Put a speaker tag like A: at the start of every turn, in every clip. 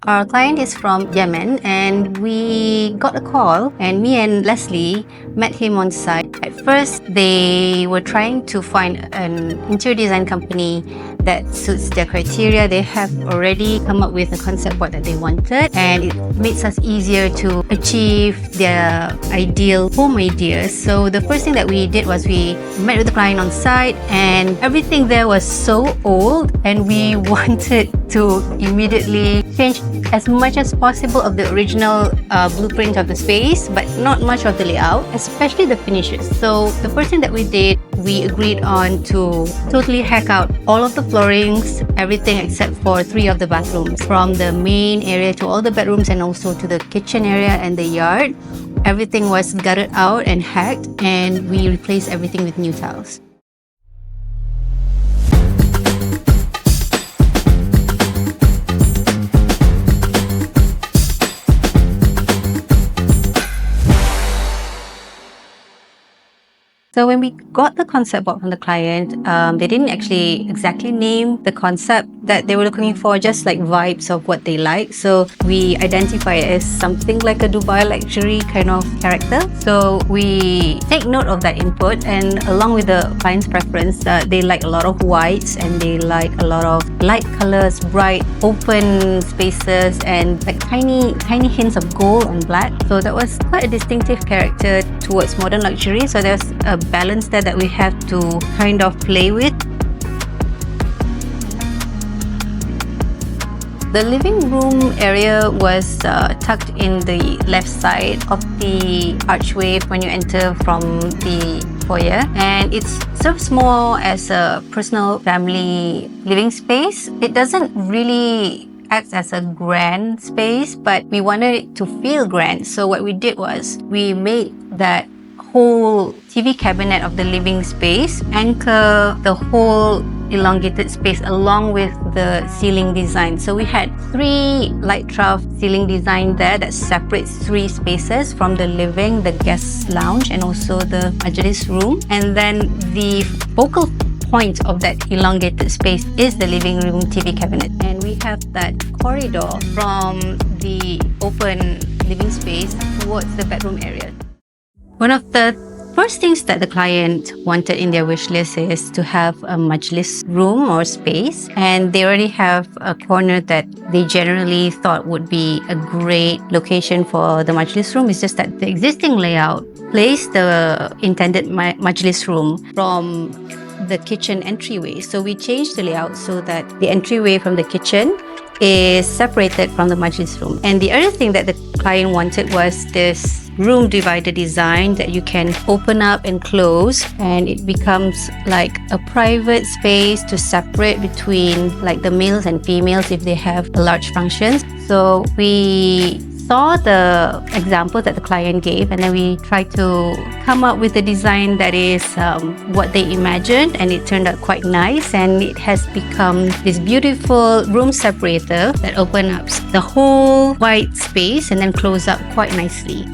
A: Our client is from Yemen, and we got a call, and me and Leslie met him on site. At first, they were trying to find an interior design company that suits their criteria. They have already come up with a concept board that they wanted, and it makes us easier to achieve their ideal home ideas. So the first thing that we did was we met with the client on site, and everything there was so old, and we wanted to immediately change as much as possible of the original blueprint of the space, but not much of the layout, especially the finishes. So the first thing that we did, we agreed on to totally hack out all of the floorings, everything except for 3 of the bathrooms, from the main area to all the bedrooms and also to the kitchen area and the yard. Everything was gutted out and hacked, and we replaced everything with new tiles. So when we got the concept board from the client, they didn't actually exactly name the concept that they were looking for, just like vibes of what they like. So we identify it as something like a Dubai luxury kind of character. So we take note of that input, and along with the client's preference, they like a lot of whites, and they like a lot of light colors, bright, open spaces, and like tiny hints of gold and black. So that was quite a distinctive character towards modern luxury. So there's a balance there that we have to kind of play with. The living room area was tucked in the left side of the archway when you enter from the foyer, and it serves more as a personal family living space. It doesn't really act as a grand space, but we wanted it to feel grand. So what we did was we made that whole TV cabinet of the living space anchor the whole elongated space along with the ceiling design. So we had 3 light trough ceiling design there that separates 3 spaces from the living, the guest lounge, and also the majlis room. And then the focal point of that elongated space is the living room TV cabinet. And we have that corridor from the open living space towards the bedroom area. One of the first things that the client wanted in their wish list is to have a majlis room or space, and they already have a corner that they generally thought would be a great location for the majlis room. It's just that the existing layout placed the intended majlis room from the kitchen entryway. So we changed the layout so that the entryway from the kitchen is separated from the majlis room. And the other thing that the client wanted was this room divider design that you can open up and close, and it becomes like a private space to separate between like the males and females if they have large functions. So we saw the example that the client gave, and then we tried to come up with a design that is what they imagined, and it turned out quite nice, and it has become this beautiful room separator that opens up the whole white space and then close up quite nicely.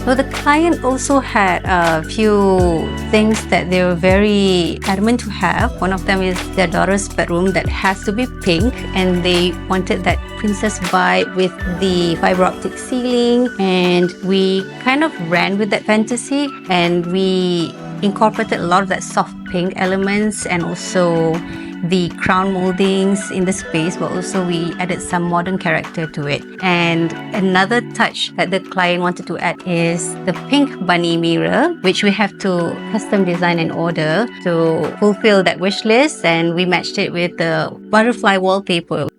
A: So the client also had a few things that they were very adamant to have. One of them is their daughter's bedroom that has to be pink, and they wanted that princess vibe with the fiber optic ceiling, and we kind of ran with that fantasy, and we incorporated a lot of that soft pink elements and also the crown moldings in the space, but also we added some modern character to it. And another touch that the client wanted to add is the pink bunny mirror, which we have to custom design and order to fulfill that wish list, and we matched it with the butterfly wallpaper.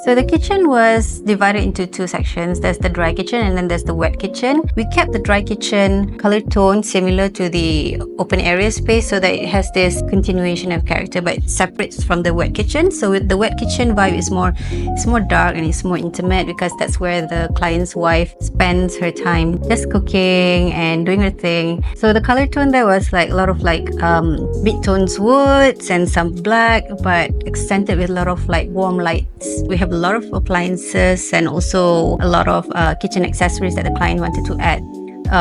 A: So the kitchen was divided into 2 sections. There's the dry kitchen and then there's the wet kitchen. We kept the dry kitchen color tone similar to the open area space so that it has this continuation of character, but it separates from the wet kitchen. So with the wet kitchen vibe, it's more dark and it's more intimate, because that's where the client's wife spends her time just cooking and doing her thing. So the color tone there was like a lot of like mid-tones woods and some black, but accented with a lot of like warm lights. We have a lot of appliances and also a lot of kitchen accessories that the client wanted to add.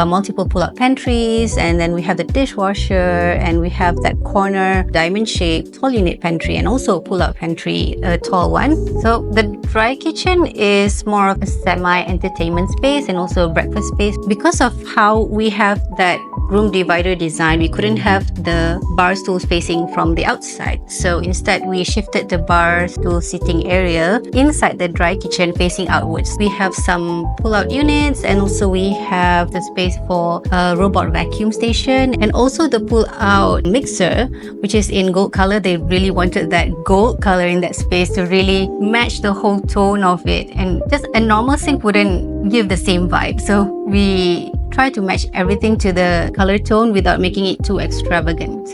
A: multiple pull-out pantries, and then we have the dishwasher, and we have that corner diamond-shaped tall unit pantry, and also a pull-out pantry, a tall one. So the dry kitchen is more of a semi-entertainment space and also a breakfast space. Because of how we have that room divider design, we couldn't have the bar stools facing from the outside. So instead, we shifted the bar stool seating area inside the dry kitchen facing outwards. We have some pull-out units, and also we have the space for a robot vacuum station, and also the pull-out mixer, which is in gold color. They really wanted that gold color in that space to really match the whole tone of it, and just a normal sink wouldn't give the same vibe. So we try to match everything to the color tone without making it too extravagant.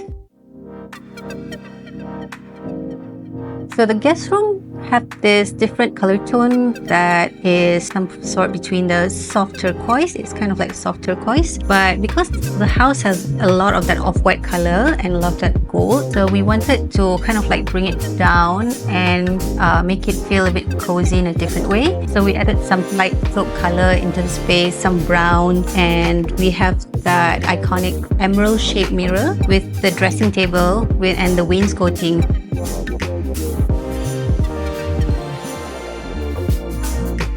A: So the guest room had this different color tone that is some sort between the soft turquoise. It's kind of like soft turquoise, but because the house has a lot of that off-white color and a lot of that gold, so we wanted to kind of like bring it down and make it feel a bit cozy in a different way. So we added some light taupe color into the space, some brown, and we have that iconic emerald-shaped mirror with the dressing table and the wainscoting.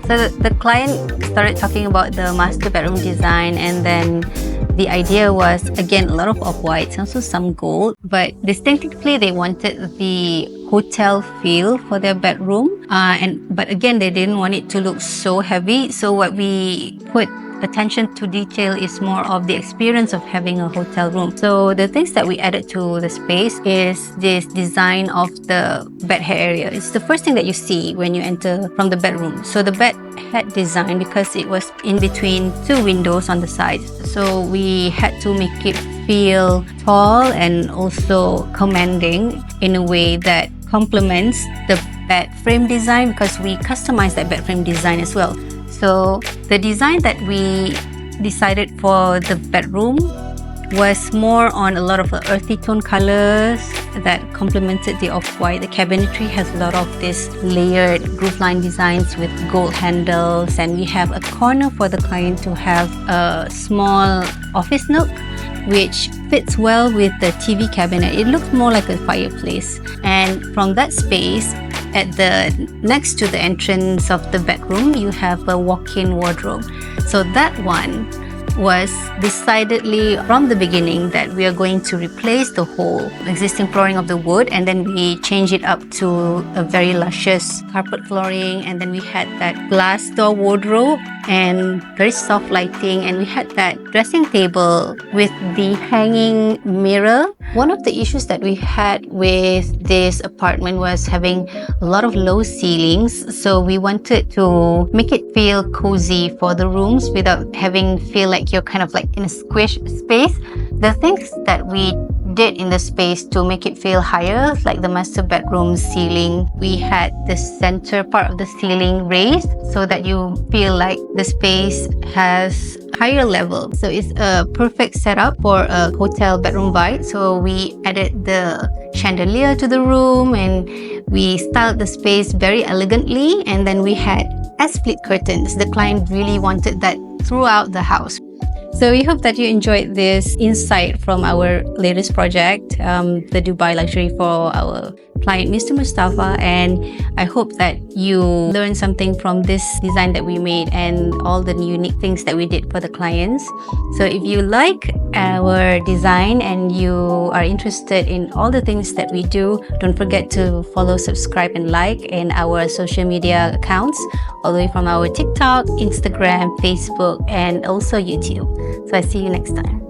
A: So the client started talking about the master bedroom design, and then the idea was, again, a lot of off-whites and also some gold, but distinctively they wanted the hotel feel for their bedroom. But again, they didn't want it to look so heavy. So what we put attention to detail is more of the experience of having a hotel room. So the things that we added to the space is this design of the bed head area. It's the first thing that you see when you enter from the bedroom. So the bed head design, because it was in between two windows on the sides, so we had to make it feel tall and also commanding in a way that complements the bed frame design, because we customized that bed frame design as well. So the design that we decided for the bedroom was more on a lot of earthy tone colors that complemented the off-white. The cabinetry has a lot of this layered roofline designs with gold handles, and we have a corner for the client to have a small office nook, which fits well with the TV cabinet. It looks more like a fireplace. And from that space, next to the entrance of the bedroom, you have a walk-in wardrobe. So that one was decidedly from the beginning that we are going to replace the whole existing flooring of the wood, and then we change it up to a very luscious carpet flooring, and then we had that glass door wardrobe and very soft lighting, and we had that dressing table with the hanging mirror. One of the issues that we had with this apartment was having a lot of low ceilings, so we wanted to make it feel cozy for the rooms without having feel like you're kind of like in a squish space. The things that we did in the space to make it feel higher, like the master bedroom ceiling, we had the center part of the ceiling raised so that you feel like the space has higher level. So it's a perfect setup for a hotel bedroom vibe. So we added the chandelier to the room, and we styled the space very elegantly, and then we had split curtains. The client really wanted that throughout the house. So we hope that you enjoyed this insight from our latest project, the Dubai luxury for our client, Mr. Mustafa, and I hope that you learned something from this design that we made and all the unique things that we did for the clients. So if you like our design and you are interested in all the things that we do, don't forget to follow, subscribe, and like in our social media accounts, all the way from our TikTok, Instagram, Facebook, and also YouTube. So I see you next time.